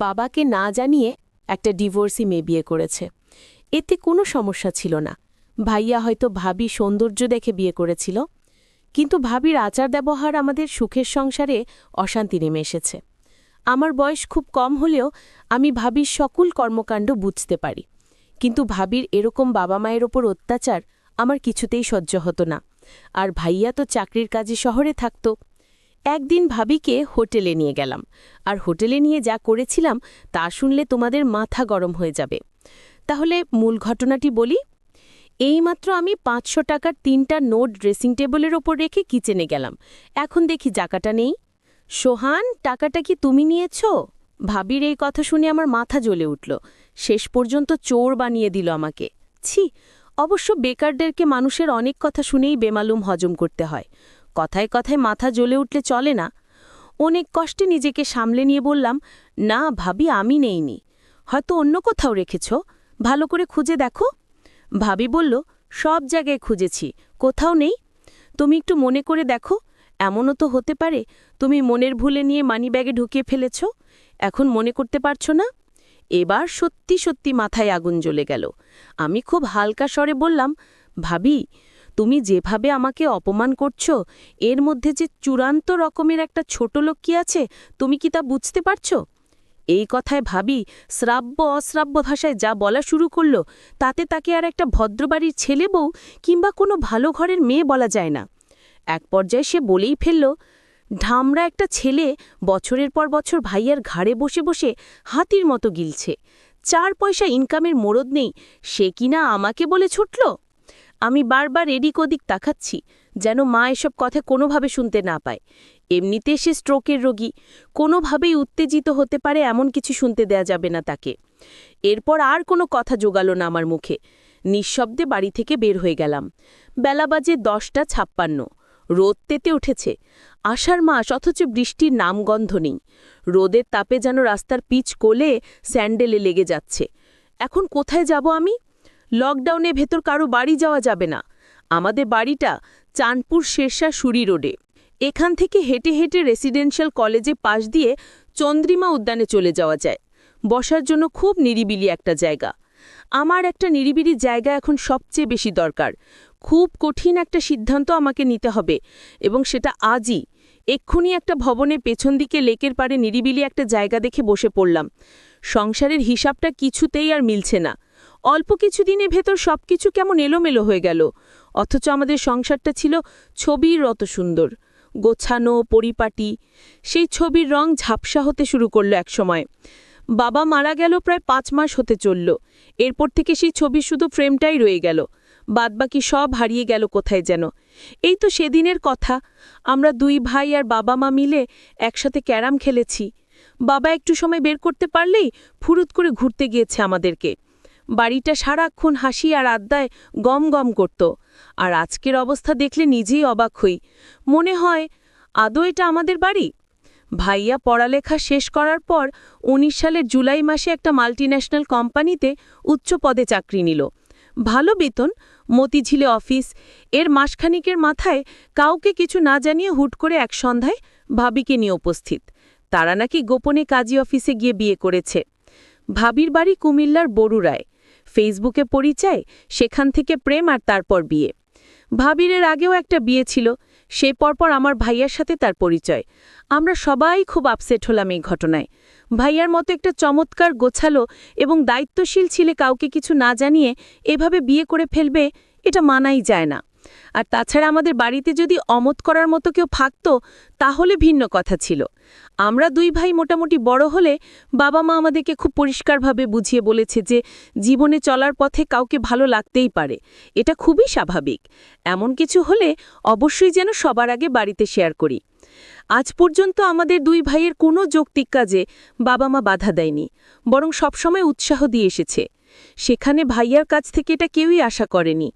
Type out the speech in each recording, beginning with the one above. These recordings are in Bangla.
বাবাকে না জানিয়ে একটা ডিভোর্সি মেয়ে বিয়ে করেছে। এতে কোনো সমস্যা ছিল না। ভাইয়া হয়তো ভাবি সৌন্দর্য দেখে বিয়ে করেছিল, কিন্তু ভাবির আচার ব্যবহার আমাদের সুখের সংসারে অশান্তি নেমে এসেছে। আমার বয়স খুব কম হলেও আমি ভাবির সকল কর্মকাণ্ড বুঝতে পারি, কিন্তু ভাবির এরকম বাবা মায়ের ওপর অত্যাচার আমার কিছুতেই সহ্য হতো না। আর ভাইয়া তো চাকরির কাজে শহরে থাকত। একদিন ভাবিকে হোটেলে নিয়ে গেলাম, আর হোটেলে নিয়ে যা করেছিলাম তা শুনলে তোমাদের মাথা গরম হয়ে যাবে। তাহলে মূল ঘটনাটি বলি। এইমাত্র আমি ৫০০ টাকার ৩টা নোট ড্রেসিং টেবিলের ওপর রেখে কিচেনে গেলাম। এখন দেখি টাকাটা নেই। সোহান, টাকাটা কি তুমি নিয়েছ? ভাবির এই কথা শুনে আমার মাথা জ্বলে উঠল। শেষ পর্যন্ত চোর বানিয়ে দিল আমাকে। ছি! অবশ্য বেকারদেরকে মানুষের অনেক কথা শুনেই বেমালুম হজম করতে হয়। কথায় কথায় মাথা জ্বলে উঠলে চলে না। অনেক কষ্টে নিজেকে সামলে নিয়ে বললাম, না ভাবি, আমি নেইনি, হয়তো অন্য কোথাও রেখেছ, ভালো করে খুঁজে দেখো। ভাবি বলল, সব জায়গায় খুঁজেছি, কোথাও নেই। তুমি একটু মনে করে দেখো, এমনও তো হতে পারে তুমি মনের ভুলে নিয়ে মানিব্যাগে ঢুকিয়ে ফেলেছ, এখন মনে করতে পারছো না। এবার সত্যি সত্যি মাথায় আগুন জ্বলে গেল। আমি খুব হালকা স্বরে বললাম, ভাবি, তুমি যেভাবে আমাকে অপমান করছো, এর মধ্যে যে চূড়ান্ত রকমের একটা ছোট লোক কি আছে, তুমি কি তা বুঝতে পারছো? এই কথায় ভাবি শ্রাব্য অশ্রাব্য ভাষায় যা বলা শুরু করল, তাতে তাকে আর একটা ভদ্রবাড়ির ছেলে বউ কিংবা কোনো ভালো ঘরের মেয়ে বলা যায় না। এক পর্যায়ে সে বলেই ফেলল, ঢামরা একটা ছেলে বছরের পর বছর ভাইয়ার ঘাড়ে বসে বসে হাতির মতো গিলছে, 4 পয়সা ইনকামের মোড়দ নেই, সে কিনা আমাকে বলে ছুটল। আমি বারবার এদিক ওদিক তাকাচ্ছি, যেন মা এসব কথা কোনোভাবে শুনতে না পায়। এমনিতে সে স্ট্রোকের রোগী, কোনোভাবেই উত্তেজিত হতে পারে এমন কিছু শুনতে দেয়া যাবে না তাকে। এরপর আর কোনো কথা জোগালো না আমার মুখে। নিঃশব্দে বাড়ি থেকে বের হয়ে গেলাম। বেলা বাজে 10:56। রোদ তেতে উঠেছে। আষাঢ় মাস, অথচ বৃষ্টির নামগন্ধ নেই। রোদের তাপে যেন রাস্তার পিচ কোলে স্যান্ডেলে লেগে যাচ্ছে। এখন কোথায় যাব আমি? লকডাউনে ভেতর কারো বাড়ি যাওয়া যাবে না। আমাদের বাড়িটা চাঁদপুর শেরশাহ সুরি রোডে। এখান থেকে হেঁটে হেঁটে রেসিডেন্সিয়াল কলেজে পাশ দিয়ে চন্দ্রিমা উদ্যানে চলে যাওয়া যায়। বসার জন্য খুব নিরিবিলি একটা জায়গা। আমার একটা নিরিবিলি জায়গা এখন সবচেয়ে বেশি দরকার। খুব কঠিন একটা সিদ্ধান্ত আমাকে নিতে হবে, এবং সেটা আজই। এক্ষুনি একটা ভবনের পেছন দিকে লেকের পাড়ে নিরিবিলি একটা জায়গা দেখে বসে পড়লাম। সংসারের হিসাবটা কিছুতেই আর মিলছে না। অল্প কিছুদিনের ভেতর সবকিছু কেমন এলোমেলো হয়ে গেল, অথচ আমাদের সংসারটা ছিল ছবির মতো সুন্দর, গোছানো, পরিপাটি। সেই ছবির রং ঝাপসা হতে শুরু করল একসময়। বাবা মারা গেল প্রায় 5 মাস হতে চলল। এরপর থেকে সেই ছবির শুধু ফ্রেমটাই রয়ে গেল, বাদবাকি সব হারিয়ে গেল কোথায় যেন। এই তো সেদিনের কথা, আমরা 2 ভাই আর বাবা মা মিলে একসাথে ক্যারাম খেলেছি। বাবা একটু সময় বের করতে পারলেই ফুরুত করে ঘুরতে গিয়েছে আমাদেরকে। বাড়িটা সারাক্ষণ হাসি আর আড্ডায় গম গম করত। আর আজকের অবস্থা দেখলে নিজেই অবাক হই। মনে হয়, আদৌ এটা আমাদের বাড়ি? ভাইয়া পড়ালেখা শেষ করার পর 19 সালের জুলাই মাসে একটা মাল্টিন্যাশনাল কোম্পানিতে উচ্চ পদে চাকরি নিল। ভালো বেতন, মতিঝিলে অফিস। এর মাসখানিকের মাথায় কাউকে কিছু না জানিয়ে হুট করে এক সন্ধ্যায় ভাবিকে নিয়ে উপস্থিত। তারা নাকি গোপনে কাজী অফিসে গিয়ে বিয়ে করেছে। ভাবির বাড়ি কুমিল্লার বরুড়ায়। ফেসবুকে পরিচয়, সেখান থেকে প্রেম, আর তারপর বিয়ে। ভাবির এর আগেও একটা বিয়ে ছিল, সেই পরপর আমার ভাইয়ার সাথে তার পরিচয়। আমরা সবাই খুব আপসেট হলাম এই ঘটনায়। ভাইয়ার মতো একটা চমৎকার, গোছালো এবং দায়িত্বশীল ছেলে কাউকে কিছু না জানিয়ে এভাবে বিয়ে করে ফেলবে, এটা মানাই যায় না। আর তাছাড়া আমাদের বাড়িতে যদি অমত করার মতো কেউ থাকতো, তাহলে ভিন্ন কথা ছিল। আমরা 2 ভাই মোটামুটি বড় হলে বাবা মা আমাদেরকে খুব পরিষ্কারভাবে বুঝিয়ে বলেছে যে জীবনে চলার পথে কাউকে ভালো লাগতেই পারে, এটা খুবই স্বাভাবিক। এমন কিছু হলে অবশ্যই যেন সবার আগে বাড়িতে শেয়ার করি। আজ পর্যন্ত আমাদের 2 ভাইয়ের কোনো যৌক্তিক কাজে বাবা মা বাধা দেয়নি, বরং সবসময় উৎসাহ দিয়ে এসেছে। সেখানে ভাইয়ার কাছ থেকে এটা কেউই আশা করেনি।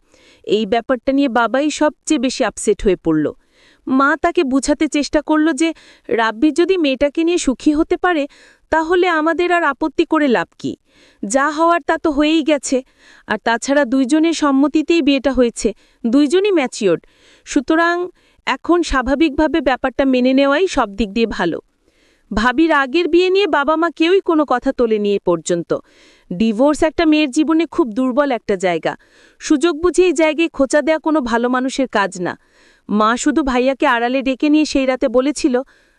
এই ব্যাপারটা নিয়ে বাবাই সবচেয়ে বেশি আপসেট হয়ে পড়ল। মা তাকে বুঝাতে চেষ্টা করল যে রাব্বি যদি মেয়েটাকে নিয়ে সুখী হতে পারে, তাহলে আমাদের আর আপত্তি করে লাভ কি? যা হওয়ার তা তো হয়েই গেছে। আর তাছাড়া 2 জনের সম্মতিতেই বিয়েটা হয়েছে, 2 জনই ম্যাচিওর্ড। সুতরাং এখন স্বাভাবিকভাবে ব্যাপারটা মেনে নেওয়াই সব দিক দিয়ে ভালো। ভাবির আগের বিয়ে নিয়ে বাবা মা কেউই কোনো কথা তোলেনি এ পর্যন্ত। ডিভোর্স একটা মেয়ের জীবনে খুব দুর্বল একটা জায়গা। সুযোগ বুঝে এই জায়গায় খোঁচা দেয়া কোনো ভালো মানুষের কাজ না। মা শুধু ভাইয়াকে আড়ালে ডেকে নিয়ে সেই রাতে বলেছিল,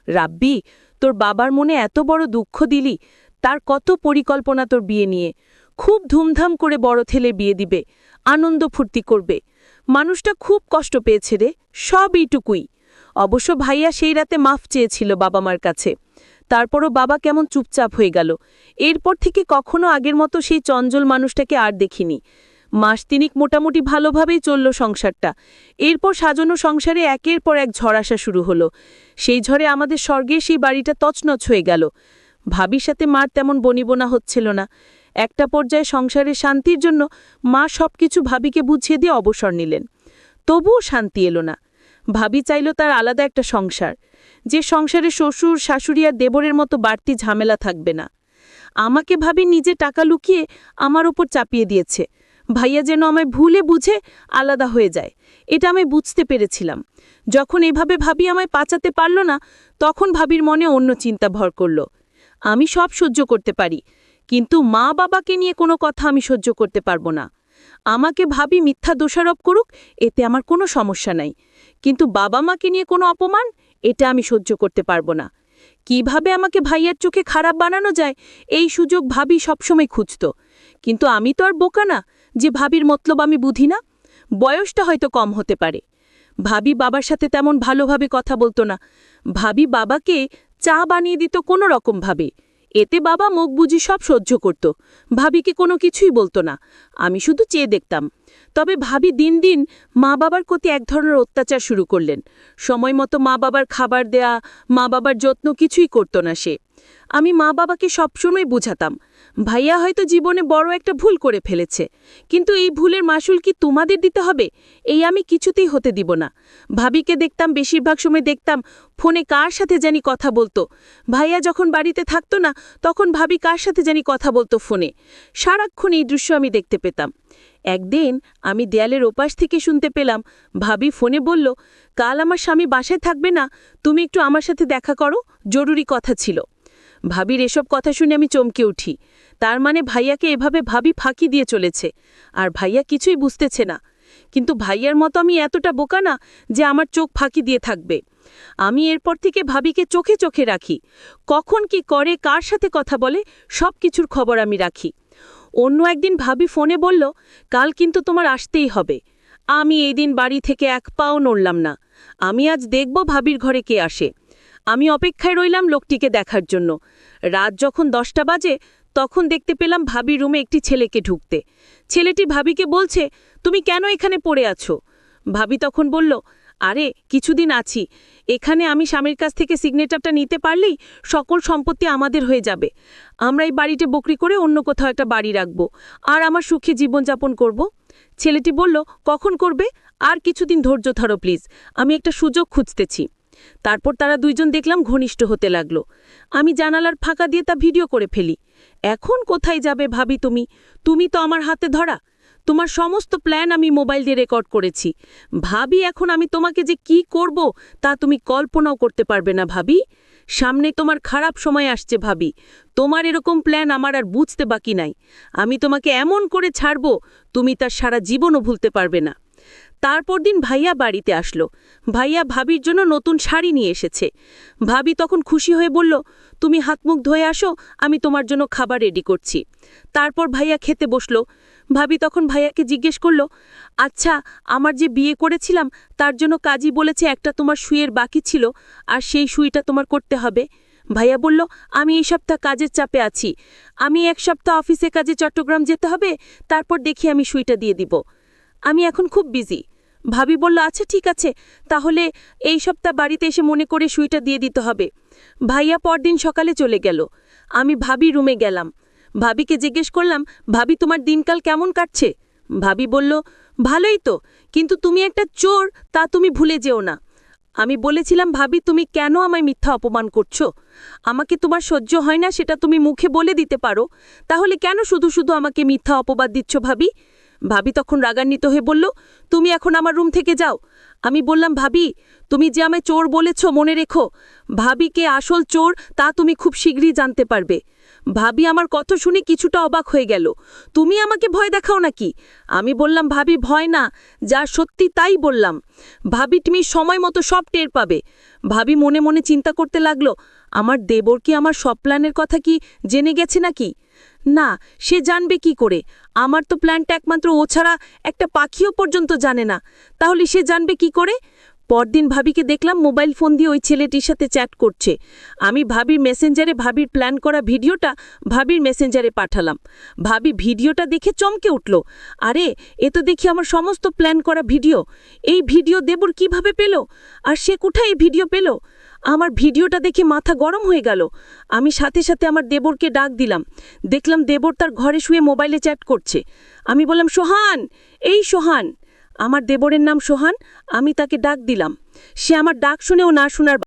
রাব্বি, তোর বাবার মনে এত বড় দুঃখ দিলি, তার কত পরিকল্পনা তোর বিয়ে নিয়ে। খুব ধুমধাম করে বড় ছেলে বিয়ে দিবে, আনন্দ ফুর্তি করবে। মানুষটা খুব কষ্ট পেয়েছে রে, সব এইটুকুই। অবশ্য ভাইয়া সেই রাতে মাফ চেয়েছিল বাবা মার কাছে। তারপরও বাবা কেমন চুপচাপ হয়ে গেল। এরপর থেকে কখনো আগের মতো সেই চঞ্চল মানুষটাকে আর দেখিনি। মাস তিনিক মোটামুটি ভালোভাবেই চলল সংসারটা। এরপর সাজানো সংসারে একের পর এক ঝড় আসা শুরু হলো। সেই ঝড়ে আমাদের স্বর্গের সেই বাড়িটা তছনছ হয়ে গেল। ভাবির সাথে মার তেমন বনিবনা হচ্ছিল না। একটা পর্যায়ে সংসারের শান্তির জন্য মা সবকিছু ভাবিকে বুঝিয়ে দিয়ে অবসর নিলেন। তবুও শান্তি এলো না। ভাবি চাইল তার আলাদা একটা সংসার, যে সংসারে শ্বশুর শাশুড়ি আর দেবরের মতো বাড়তি ঝামেলা থাকবে না। আমাকে ভাবি নিজে টাকা লুকিয়ে আমার ওপর চাপিয়ে দিয়েছে। ভাইয়া যেন আমায় ভুলে বুঝে আলাদা হয়ে যায়, এটা আমি বুঝতে পেরেছিলাম। যখন এভাবে ভাবি আমায় বাঁচাতে পারল না, তখন ভাবির মনে অন্য চিন্তা ভর করল। আমি সব সহ্য করতে পারি, কিন্তু মা বাবাকে নিয়ে কোনো কথা আমি সহ্য করতে পারবো না। আমাকে ভাবি মিথ্যা দোষারোপ করুক, এতে আমার কোনো সমস্যা নাই, কিন্তু বাবা মাকে নিয়ে কোনো অপমান, এটা আমি সহ্য করতে পারবো না। কিভাবে আমাকে ভাইয়ার চোখে খারাপ বানানো যায়, এই সুযোগ ভাবি সবসময় খুঁজত। কিন্তু আমি তো আর বোকা না যে ভাবির মতলব আমি বুঝি না। বয়সটা হয়তো কম হতে পারে। ভাবি বাবার সাথে তেমন ভালোভাবে কথা বলতো না। ভাবি বাবাকে চা বানিয়ে দিত কোনো রকমভাবে। এতে বাবা মুখ বুঝি সব সহ্য করত। ভাবিকে কোনো কিছুই বলতো না, আমি শুধু চেয়ে দেখতাম। তবে ভাবি দিন দিন মা বাবার প্রতি এক ধরনের অত্যাচার শুরু করলেন। সময় মতো মা বাবার খাবার দেয়া, মা বাবার যত্ন কিছুই করত না সে। আমি মা বাবাকে সবসময় বুঝাতাম, ভাইয়া হয়তো জীবনে বড় একটা ভুল করে ফেলেছে, কিন্তু এই ভুলের মাসুল কি তোমাদের দিতে হবে, এই আমি কিছুতেই হতে দিব না। ভাবিকে দেখতাম, বেশিরভাগ সময় দেখতাম ফোনে কার সাথে জানি কথা বলতো। ভাইয়া যখন বাড়িতে থাকতো না, তখন ভাবি কার সাথে জানি কথা বলতো ফোনে। সারাক্ষণ এই দৃশ্য আমি দেখতে পেতাম। একদিন আমি দেয়ালের ওপাশ থেকে শুনতে পেলাম ভাবি ফোনে বলল, কাল আমার স্বামী বাসায় থাকবে না, তুমি একটু আমার সাথে দেখা করো, জরুরি কথা ছিল। ভাবির এসব কথা শুনে আমি চমকে উঠি। তার মানে ভাইয়াকে এভাবে ভাবি ফাঁকি দিয়ে চলেছে, আর ভাইয়া কিছুই বুঝতেছে না। কিন্তু ভাইয়ার মতো আমি এতটা বোকা না যে আমার চোখ ফাঁকি দিয়ে থাকবে। আমি এরপর থেকে ভাবিকে চোখে চোখে রাখি। কখন কি করে, কার সাথে কথা বলে, সব কিছুর খবর আমি রাখি। অন্য একদিন ভাবি ফোনে বলল, কাল কিন্তু তোমার আসতেই হবে। আমি এই দিন বাড়ি থেকে এক পাও নড়লাম না। আমি আজ দেখব ভাবির ঘরে কে আসে। আমি অপেক্ষায় রইলাম লোকটিকে দেখার জন্য। রাত যখন 10টা বাজে, তখন দেখতে পেলাম ভাবির রুমে একটি ছেলেকে ঢুকতে। ছেলেটি ভাবিকে বলছে, তুমি কেন এখানে পড়ে আছো? ভাবি তখন বলল, আরে কিছুদিন আছি এখানে, আমি স্বামীর কাছ থেকে সিগনেচারটা নিতে পারলেই সকল সম্পত্তি আমাদের হয়ে যাবে। আমরা এই বাড়িতে বকরি করে অন্য কোথাও একটা বাড়ি রাখব, আর আমার সুখে জীবনযাপন করব। ছেলেটি বলল, কখন করবে? আর কিছুদিন ধৈর্য ধরো প্লিজ, আমি একটা সুযোগ খুঁজতেছি। তারপর তারা দুইজন দেখলাম ঘনিষ্ঠ হতে লাগলো। আমি জানালার ফাঁকা দিয়ে তা ভিডিও করে ফেলি। এখন কোথায় যাবে ভাবি তুমি? তুমি তো আমার হাতে ধরা। তোমার সমস্ত প্ল্যান আমি মোবাইল দিয়ে রেকর্ড করেছি। ভাবি এখন আমি তোমাকে যে কি করব তা তুমি কল্পনাও করতে পারবে না ভাবি। সামনে তোমার খারাপ সময় আসছে ভাবি। তোমার এরকম প্ল্যান আমার আর বুঝতে বাকি নাই। আমি তোমাকে এমন করে ছাড়ব, তুমি তার সারা জীবনও ভুলতে পারবে না। তারপর দিন ভাইয়া বাড়িতে আসলো। ভাইয়া ভাবির জন্য নতুন শাড়ি নিয়ে এসেছে। ভাবি তখন খুশি হয়ে বলল, তুমি হাত মুখ ধুয়ে আসো, আমি তোমার জন্য খাবার রেডি করছি। তারপর ভাইয়া খেতে বসলো। ভাবি তখন ভাইয়াকে জিজ্ঞেস করল, আচ্ছা, আমার যে বিয়ে করেছিলাম তার জন্য কাজী বলেছে একটা তোমার সুইয়ের বাকি ছিল, আর সেই সুইটা তোমার করতে হবে। ভাইয়া বলল, আমি এই সপ্তাহ কাজের চাপে আছি, আমি এক সপ্তাহ অফিসে কাজে চট্টগ্রাম যেতে হবে, তারপর দেখি আমি সুইটা দিয়ে দিব, আমি এখন খুব বিজি। ভাবি বলল, আচ্ছা ঠিক আছে, তাহলে এই সপ্তাহ বাড়িতে এসে মনে করে সুইটা দিয়ে দিতে হবে। ভাইয়া পরদিন সকালে চলে গেল। আমি ভাবি রুমে গেলাম। ভাবিকে জিজ্ঞেস করলাম, ভাবি তোমার দিনকাল কেমন কাটছে? ভাবি বলল, ভালোই তো, কিন্তু তুমি একটা চোর তা তুমি ভুলে যেও না। আমি বলেছিলাম, ভাবি তুমি কেন আমায় মিথ্যা অপমান করছো? আমাকে তোমার সহ্য হয় না সেটা তুমি মুখে বলে দিতে পারো, তাহলে কেন শুধু শুধু আমাকে মিথ্যা অপবাদ দিচ্ছ ভাবি? ভাবি তখন রাগান্বিত হয়ে বলল, তুমি এখন আমার রুম থেকে যাও, আমি বললাম, ভাবি, তুমি যে আমায় চোর বলেছ মনে রেখো, ভাবি কে আসল চোর তা তুমি খুব শীঘ্রই জানতে পারবে। ভাবি আমার কথা শুনে কিছুটা অবাক হয়ে গেল। তুমি আমাকে ভয় দেখাও নাকি? আমি বললাম, ভাবি, ভয় না, যা সত্যি তাই বললাম। ভাবি, তুমি সময় মতো সব টের পাবে। ভাবি মনে মনে চিন্তা করতে লাগলো, আমার দেবর কি আমার সব প্ল্যানের কথা কি জেনে গেছে নাকি? না, সে জানবে কি করে? আমার তো প্ল্যানটা একমাত্র ও ছাড়া একটা পাখিও পর্যন্ত জানে না। তাহলে সে জানবে কি করে? পরদিন ভাবিকে দেখলাম মোবাইল ফোন দিয়ে ওই ছেলেটির সাথে চ্যাট করছে। আমি ভাবির মেসেঞ্জারে ভাবির প্ল্যান করা ভিডিওটা ভাবির মেসেঞ্জারে পাঠালাম। ভাবি ভিডিওটা দেখে চমকে উঠল। আরে, এ তো দেখি আমার সমস্ত প্ল্যান করা ভিডিও। এই ভিডিও দেবর কিভাবে পেল? আর সে কোথায় এই ভিডিও পেল? আমার ভিডিওটা দেখে মাথা গরম হয়ে গেল। আমি সাথে সাথে আমার দেবরকে ডাক দিলাম। দেখলাম দেবর তার ঘরে শুয়ে মোবাইলে চ্যাট করছে। আমি বললাম, সোহান, এই সোহান। আমার দেবরের নাম সোহান। আমি তাকে ডাক দিলাম। সে আমার ডাক শুনেও না শোনার